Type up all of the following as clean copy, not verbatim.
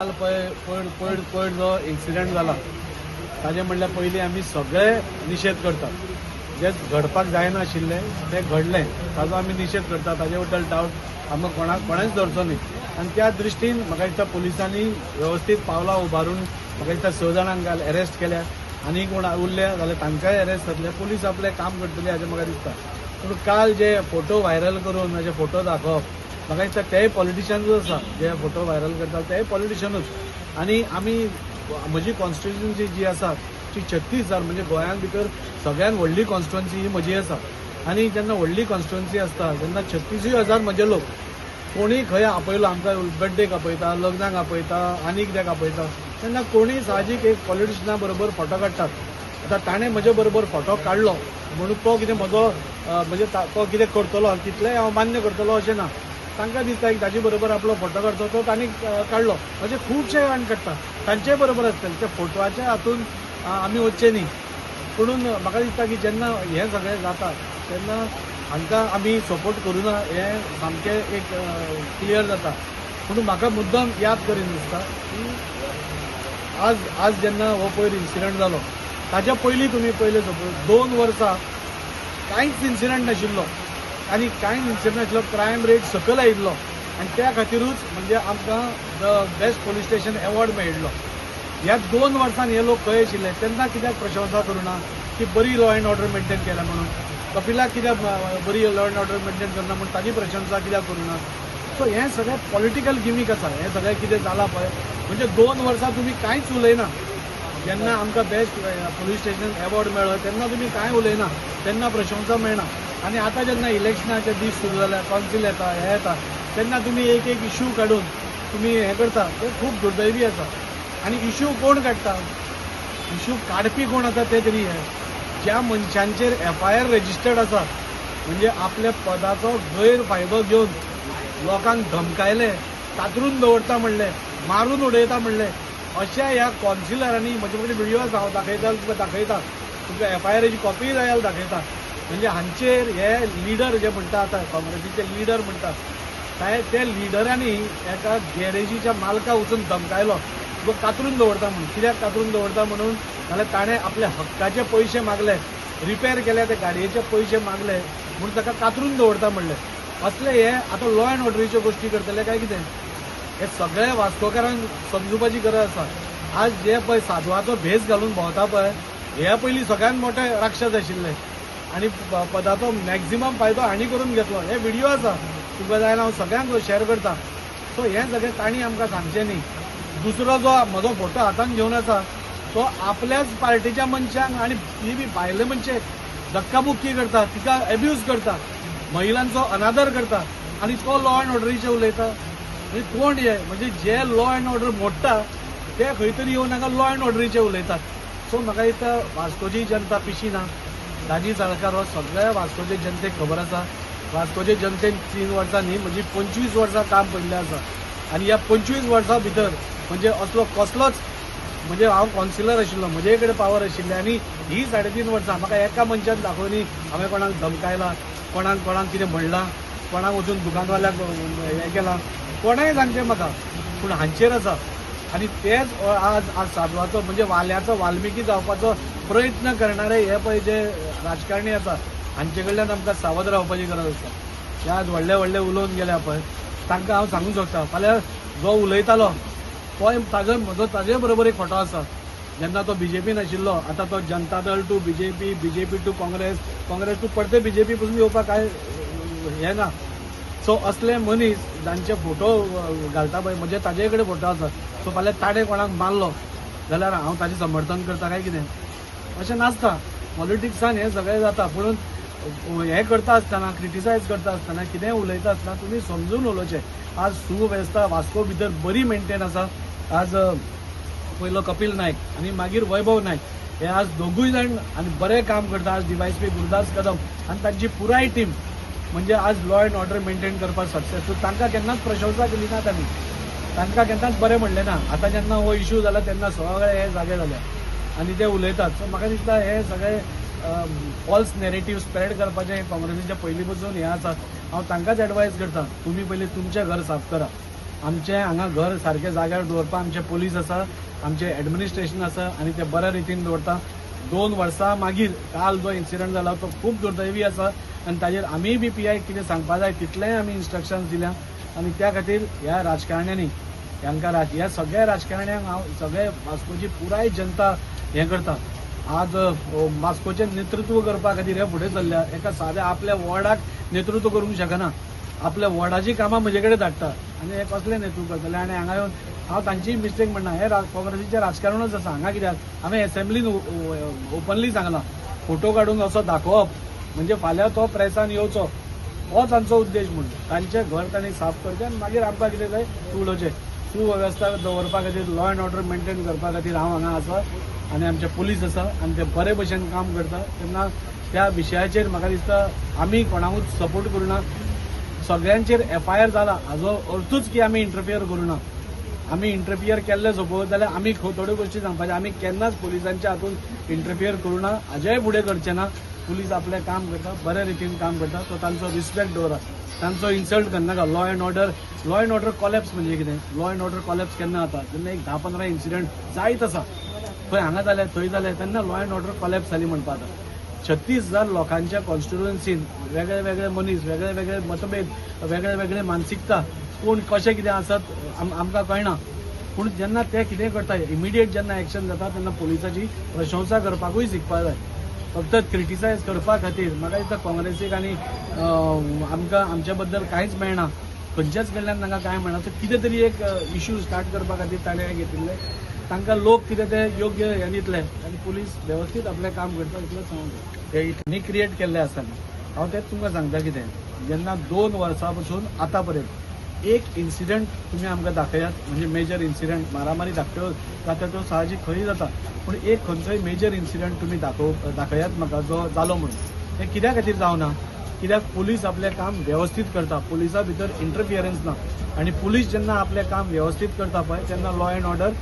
काल पयर जो इन्सिडंट जाला ताजे म्हणल्यार पयलीं आमी सगळे निशेध करतात। जे घडपाक जायनाशिल्लें तें घडलें, ताजो आमी निशेध करतात। ताजे बद्दल डावट आमकां कोणेच धरचो न्ही। आनी त्या दृश्टीन म्हाका दिसता पुलिसांनी वेवस्थीत पावलां उबारून म्हाका दिसता 6 जाणांक अरेस्ट केल्या। आनी कोण उरले जाल्यार तांकांय अरेस्ट जातले। पुलीस आपलें काम करतली हाचें म्हाका दिसता। पूण काल जे फोटो व्हायरल करून जे फोटो दाखोवप म्हाका दिसता तेय पॉलिटिशियन्सूच आसा। जे फोटो व्हायरल करतात तेय पॉलिटिशियनूच। आनी आमी म्हजी कॉन्स्टिट्युएन्सी जी आसा ती 36,000 म्हणजे गोंयांत भितर सगळ्यात व्हडली कॉन्स्टिट्युएन्सी ही म्हजी आसा। आनी जेन्ना व्हडली कॉन्स्टिट्युएन्सी आसता तेन्ना 36,000 म्हजे लोक कोणी खंय आपयलो, आमकां बर्थडेक आपयता, लग्नाक आपयता, आनी कित्याक आपयता, तेन्ना कोणी साहजीक एक पॉलिटिशियना बरोबर फोटो काडटात। आतां ताणें म्हजे बरोबर फोटो काडलो म्हणून तो कितें म्हजो म्हणजे तो कितें करतलो तितलेंय हांव मान्य करतलो अशें ना। तांकां दिसता की ताजे बरोबर आपलो फोटो काडचो तो तांणी काडलो। म्हणजे खुबशे जाण काडटा, तांचे बरोबर आसतले। त्या फोटोच्या हातून आमी वचचे न्ही। पुणून म्हाका दिसता की जेन्ना हें सगळें जाता तेन्ना हांकां आमी सपोर्ट करूना हें सामकें एक क्लियर जाता। पूण म्हाका मुद्दम याद करीन दिसता की आज जेन्ना हो पयर इन्सिडंट जालो ताच्या पयलीं तुमी पयले सपोज 2 वर्सां कांयच इन्सिडंट नाशिल्लो आनी कांयच इन्सिडंट नाशिल्लो, क्रायम रेट सकयल आयिल्लो आनी त्या खातीरूच म्हणजे आमकां the best police station award मेळिल्लो। ह्या 2 वर्सांनी हे लोक खंय आशिल्ले तेन्ना कित्याक प्रशंसा करूना की बरी लॉ एंड ऑर्डर मेंटेन केल्या म्हणून? कपिलाक कित्याक बरी लॉ एंड ऑर्डर मेंटेन करना म्हणून ताजी प्रशंसा कित्याक करूना? सो हें सगळें पॉलिटिकल गिमीक आसा। हें सगळें कितें जालां पळय म्हणजे 2 वर्सां तुमी कांयच उलयना। जेन्ना आमकां बेस्ट पोलीस स्टेशन एवॉर्ड मेळ्ळो तेन्ना तुमी कांय उलयना, तेन्ना प्रशंसा मेळना। आनी आतां जेन्ना इलेक्शनाचे दीस सुरू जाल्या, कॉन्सिल येता, हे येता, तेन्ना तुमी एक इश्यू काडून तुमी हें करता, तें खूब दुर्दैवी आसा। आनी इश्यू कोण काडटा? इश्यू काडपी कोण आसा ते तरी हे ज्या मनशांचेर FIR रजिस्टर्ड आसा, म्हणजे आपल्या पदाचो गैरफायदो घेवन लोकांक धमकायले, कातरून दवरता म्हणले, मारून उडयता म्हणले, अशा ह्या कॉन्सिलरांनी म्हजे कडेन व्हिडिओ आसा, हांव दाखयता तुमकां FIRची कॉपी जायला दाखयता। म्हणजे हांचेर हे लिडर जे म्हणटा आतां काँग्रेसीचे लिडर म्हणटात ते लिडरांनी एका गॅरेजीच्या मालकाक वचून धमकायलो, तो कातरून दवरता म्हणून। कित्याक कातरून दवरता म्हणून? जाल्यार ताणें आपले हक्काचे पयशे मागले, रिपेर केल्या ते गाडयेचे पयशे मागले म्हणून ताका कातरून दवरता म्हणले। असले हे आतां लॉ एंड ऑर्डरीच्यो गोश्टी करतले काय कितें? हे सगळे वास्कोकारांक समजुपाची गरज आसा। आज जे पळय साधवाचो भेस घालून भोंवता पळय हे पयलीं सगळ्यात मोठे राक्षस आशिल्ले आनी पदाचो मॅक्झिमम फायदो हांणी करून घेतलो। हे व्हिडिओ आसा, तुका जाय हांव सगळ्यांक शेअर करता। सो हें सगळें तांणी आमकां सांगचें न्ही। दुसरो जो म्हजो फोटो हातान घेवन आसा तो आपल्याच पार्टीच्या मनशांक आनी ती बी भायले मनशे धक्काबुक्की करता, तिका एब्यूज करता, महिलांचो अनादर करता आनी तो लॉ एंड ऑर्डरीचे उलयता। म्हणजे कोण हे? म्हणजे जे लॉ एंड ऑर्डर मोडटा ते खंय तरी येवन हांगा लॉ एंड ऑर्डरीचे उलयतात। सो म्हाका दिसता वास्कोची जनता पिशी ना। राजीव साळकार हो सगळ्या वास्कोचे जनतेक खबर आसा। वास्कोचे जनतेन 3 वर्सां न्ही म्हणजे 25 वर्सां काम पडलें आसा। आनी ह्या 25 वर्सां भितर म्हणजे असलो कसलोच म्हणजे हांव कॉन्सिलर आशिल्लो, म्हजे कडेन पावर आशिल्ली आनी ही 3.5 वर्सां म्हाका एका मनशान दाखोवनी हांवें कोणाक धमकायला, कोणाक कितें म्हणलां, कोणाक वचून दुकानवाल्याक हें केलां, कोणाय सांगचें म्हाका। पूण हांचेर आसा आनी तेच आज साधवाचो म्हणजे वाल्याचो वाल्मिकी जावपाचो प्रयत्न करणारे हे पळय जे राजकारणी आसा हांचे कडल्यान आमकां सावध रावपाची गरज आसा। हे आज व्हडले उलोवन गेल्या पळय तांकां हांव सांगूंक सोदतां फाल्यां जो उलयतालो तो ताजे बरोबर एक फोटो आसा। जेन्ना तो BJP नाशिल्लो, आतां तो Janata Dal to BJP, BJP to Congress, Congress to परते BJP पासून येवपाक काय हें ना। सो असले मनीस जांचे फोटो घालता पळय म्हणजे ताजे कडेन फोटो आसा। सो फाल्यां ताणें कोणाक मारलो जाल्यार हांव ताजें समर्थन करता काय कितें? अशें नासता। पॉलिटिक्सान हें सगळें जाता। पुणून हें करता आसतना, क्रिटिसायज करता आसतना, कितेंय उलयता आसतना तुमी समजून उलोवचें। आज सुवेवस्था वास्को भितर बरी मेंटेन आसा। आज पयलो कपिल नायक आनी मागीर वैभव नायक हे आज दोगूय जाण आनी बरें काम करता। आज DYSP गुरुदास कदम आनी तांची पुराय टीम म्हणजे आज लॉ एंड ऑर्डर मेंटेन करपाक सक्सेसफूल। तांकां केन्नाच प्रशंसा केली ना तांणी, तांकां केन्नाच बरें म्हणलें ना। आतां जेन्ना हो इश्यू जाला तेन्ना सगळे हे जागे जाले आनी ते उलयतात। सो म्हाका दिसता हे सगळे फॉल्स नॅरेटिव्ह स्प्रेड करपाचें काँग्रेसीच्या पयलीं पासून हें आसा। हांव तांकांच एडवायज करता, तुमी पयलीं तुमचें घर साफ करा। आमचे हांगा घर सारके जाग्यार दवरपाक आमचे पोलीस आसा, आमचे एडमिनिस्ट्रेशन आसा आनी ते बऱ्या रितीन दवरता. 2 वर्सां मागीर काल जो इन्सिडंट जाला तो खूब दुर्दैवी आसा आनी ताजेर आमी बी PI कितें सांगपा जाय तितलेंय आमी इन्स्ट्रक्शन्स दिल्या आनी त्या खातीर ह्या राजकारण्यांनी ह्या सगळ्या राजकारण्यांक हांव सगळे वास्कोची पुराय जनता हें करता. आज वास्कोचें नेतृत्व करपा खातीर हे फुडें चल्ल्या. एका साद्या आपल्या वॉर्डाक नेतृत्व करूंक शकना, आपल्या वॉर्डाची कामां म्हजे कडेन धाडटा आनी हे कसलें नेतृत्व करतले. आनी हांगा येवन हांव तांची मिस्टेक म्हणना, हे काँग्रेसीचें राजकारणूच आसा. हांगा कित्याक हांवें एसेंब्लीन ओपनली सांगलां, फोटो काडून असो दाखोवप म्हणजे फाल्यां तो प्रेसान येवचो, हो तांचो उद्देश म्हणून. तांचें घर तांणी साफ करचें आनी मागीर आमकां कितें जाय उलोवचें. सुवेवस्था दवरपा खातीर, लॉ अँड ऑर्डर मेंटेन करपा खातीर हांव हांगा आसा आनी आमचे पुलीस आसा आनी ते बरे भशेन काम करता. तेन्ना त्या विशयाचेर म्हाका दिसता आमी कोणाकूच सपोर्ट करूना. सगळ्यांचेर FIR जाला हाजो अर्थूच की आमी इंटरफियर करूना. आमी इंटरफियर केल्ले सपोज जाल्यार आमी थोड्यो गोश्टी सांगपाच्यो. आमी केन्नाच पुलिसांच्या हातून इंटरफियर करूना, हाजेय फुडें करचें ना. पुलीस आपलें काम करता, बऱ्या रितीन काम करता. तो तांचो रिस्पेक्ट दवरा, तांचो इन्सल्ट करनाका. लॉ अँड ऑर्डर कॉलेप्स म्हणजे कितें? लॉ अँड ऑर्डर कॉलेप्स केन्ना जाता? जेन्ना एक 10-15 इन्सिडंट जायत आसा, खंय हांगा जाले थंय जाले, तेन्ना लॉ अँड ऑर्डर कॉलेप्स जाली म्हणपा जाता. 36,000 लोकांच्या कॉन्स्टिट्युएन्सीन वेगळे वेगळे मनीस, वेगळे वेगळे मतभेद, वेगळे वेगळे मानसिकता, कोण कशें कितें आसत आमकां कळना. पूण जेन्ना ते कितें करता, इमिडिएट जेन्ना एक्शन जाता तेन्ना पुलिसाची प्रशंसा करपाकूय शिकपा जाय. फक्त क्रिटिसायज करपा खातीर म्हाका दिसता काँग्रेसीक आनी आमकां आमच्या बद्दल कांयच मेळना. खंयच्याच कडल्यान तांकां कांय मेळना. तर कितें तरी एक इश्यू स्टार्ट करपा खातीर ताणें हें घेतिल्लें. तांकां लोक कितें ते योग्य हें दितले आनी पुलीस वेवस्थीत आपलें काम करता इतलें सांगूंक जाय. हे क्रिएट केल्लें आसा. हांव तेंच तुमकां सांगता कितें, जेन्ना 2 वर्सां पसून आतां पर्यंत एक इन्सिडंट तुमी आमकां दाखयात, म्हणजे मेजर इन्सिडंट, मारामारी धाकट्यो जाता त्यो साहजीक खंय जाता, पूण एक खंयचोय मेजर इन्सिडंट तुमी दाखयात म्हाका जो जालो म्हणून. हें कित्या खातीर जावना? कित्याक पुलीस आपलें काम वेवस्थीत करता, पुलिसा भितर इंटरफियरन्स ना. आनी पुलीस जेन्ना आपलें काम वेवस्थीत करता पळय तेन्ना लॉ अँड ऑर्डर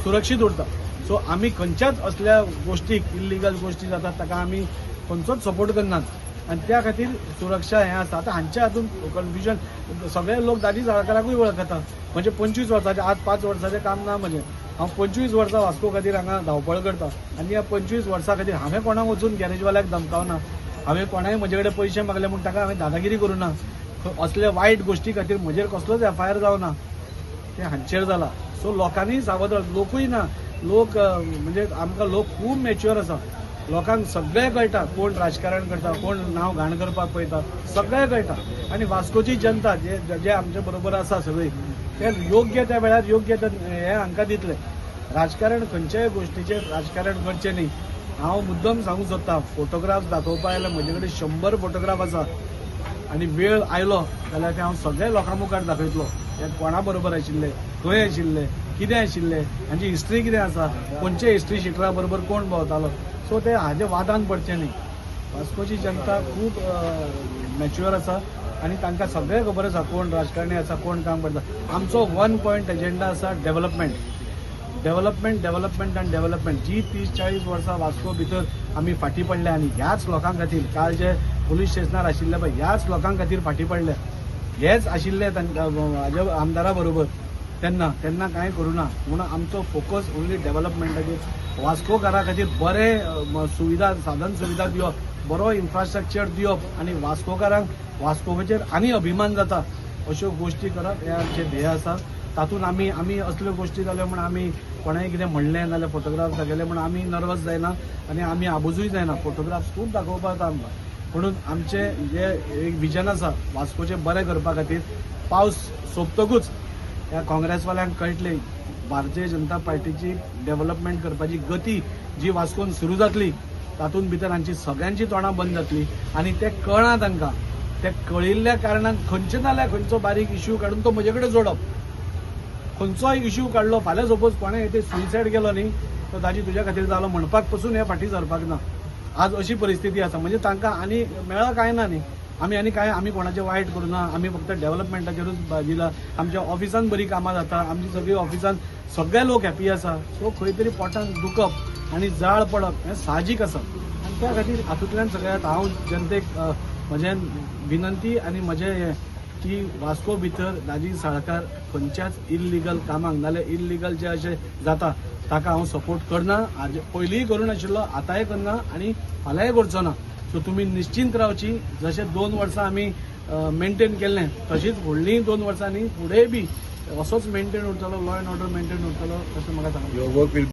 सुरक्षीत उरता. सो आमी खंयच्याच असल्या गोश्टीक, इल्लिगल गोश्टी जातात ताका आमी खंयचोच सपोर्ट करनात. आनी त्या खातीर सुरक्षा हें आसा. आतां हांच्या हातून कन्फ्युजन, सगळे लोक दाजी साळकाराकूय वळखता. म्हणजे 25 वर्सांचें, आज 5 वर्साचें काम ना म्हजें. हांव 25 वर्सां वास्को खातीर हांगा धांवपळ करता आनी ह्या 25 वर्सां खातीर हांवें कोणाक वचून गॅरेजवाल्याक धमकावना. हांवें कोणाय म्हजे कडेन पयशे मागले म्हूण ताका हांवें दादागिरी करूना. असले वायट गोश्टी खातीर म्हजेर कसलोच FIR जावना. ते हांचेर जाला. सो लोकांनी सावध, लोकूय ना, लोक म्हणजे आमकां लोक खूब मॅच्युअर आसा. लोकांक सगळें कळटा, कोण राजकारण करता, कोण नांव घाण करपाक पळयता, सगळें कळटा. आनी वास्कोची जनता जे आमचे बरोबर आसा सगळीं, ते योग्य त्या वेळार योग्य हें हांकां दितले. राजकारण खंयच्याय गोश्टीचेर राजकारण करचें न्ही. हांव मुद्दम सांगूंक सोदतां, फोटोग्राफ्स दाखोवपा आयल्यार म्हजे कडेन 100 फोटोग्राफ आसा आनी वेळ आयलो जाल्यार ते हांव सगळ्या लोकां मुखार दाखयतलो. हे कोणा बरोबर आशिल्ले, खंय आशिल्ले, कितें आशिल्लें, हांची हिस्ट्री कितें आसा, खंयचे हिस्ट्री शिटरा बरोबर कोण भोंवतालो. सो ते हाजे वादान पडचें न्ही. वास्कोची जनता खूब मॅच्युअर आसा आनी तांकां सगळें खबर आसा कोण राजकारणी आसा, कोण काम करता. आमचो 1 पॉयंट एजेंडा आसा डेव्हलपमेंट. डेव्हलपमेंट आनी डेव्हलपमेंट. जी 30-40 वर्सां वास्को भितर आमी फाटीं पडले आनी ह्याच लोकां खातीर, काल जे पुलीस स्टेशनार आशिल्ले पळय ह्याच लोकां खातीर फाटीं पडले. हेच आशिल्ले हाजे आमदारा बरोबर तेन्ना कांय करूना. म्हणून आमचो फोकस ओन्ली डेव्हलपमेंटाचेर. वास्कोकारा खातीर बरे सुविधा, साधन सुविधा दिवप, बरो इन्फ्रास्ट्रक्चर दिवप आनी वास्कोकारांक वास्कोचेर आनी अभिमान जाता अश्यो गोश्टी करप हें आमचें ध्येय आसा. तातूंत आमी असल्यो गोश्टी जाल्यो म्हण आमी कोणाय कितें म्हणलें नाल्यार फोटोग्राफ दाखयले म्हण आमी नर्वस जायना आनी आमी आबूजूय जायना. फोटोग्राफ्स खूब दाखोवपा जाता आमकां. म्हणून आमचें जे एक विजन आसा वास्कोचें बरें करपा खातीर, पावस सोंपतकूच ह्या काँग्रेसवाल्यांक कळटली भारतीय जनता पार्टीची डेव्हलपमेंट करपाची गती जी वास्कोन सुरू जातली तातूंत भितर हांची सगळ्यांची तोंडां बंद जातली आनी ते कळना तांकां. ते कळिल्ल्या कारणान खंयचे नाल्यार खंयचो बारीक इश्यू काडून तो म्हजे कडेन जोडप. खंयचोय इश्यू काडलो, फाल्यां सपोज कोणें ते सुइसायड केलो न्ही, तो ताजी तुज्या खातीर जालो म्हणपाक पसून हे फाटीं सरपाक ना. आज अशी परिस्थिती आसा. म्हणजे तांकां आनी मेळ्ळा कांय ना न्ही. आमी कोणाचें वायट करूना. आमी फक्त डेव्हलपमेंटाचेरूच दिला. आमच्या ऑफिसान बरी कामां जाता. आमची सगळी ऑफिसान सगळे लोक हॅपी आसा. सो खंय तरी पोटान दुखप आनी जाळ पडप हें साहजीक आसा. आनी त्या खातीर हातूंतल्यान सगळ्यात हांव जनतेक म्हजें विनंती आनी म्हजें की वास्को भितर दाजी साळकार खंयच्याच इल्लिगल कामाक नाल्यार इल्लिगल जे अशें जाता ताका हांव सपोर्ट करना. पयलींय करूं नाशिल्लो, आतांय करना आनी फाल्यांय करचो ना. सो तुमी निश्चिंत रावची. जशें 2 वर्सां आमी मेंटेन केल्लें तशीच फुडलीं 2 वर्सांनी फुडेंय बी असोच मेंटेन उरतलो, लॉ अँड ऑर्डर मेंटेन उरतलो अशें म्हाका सांगता.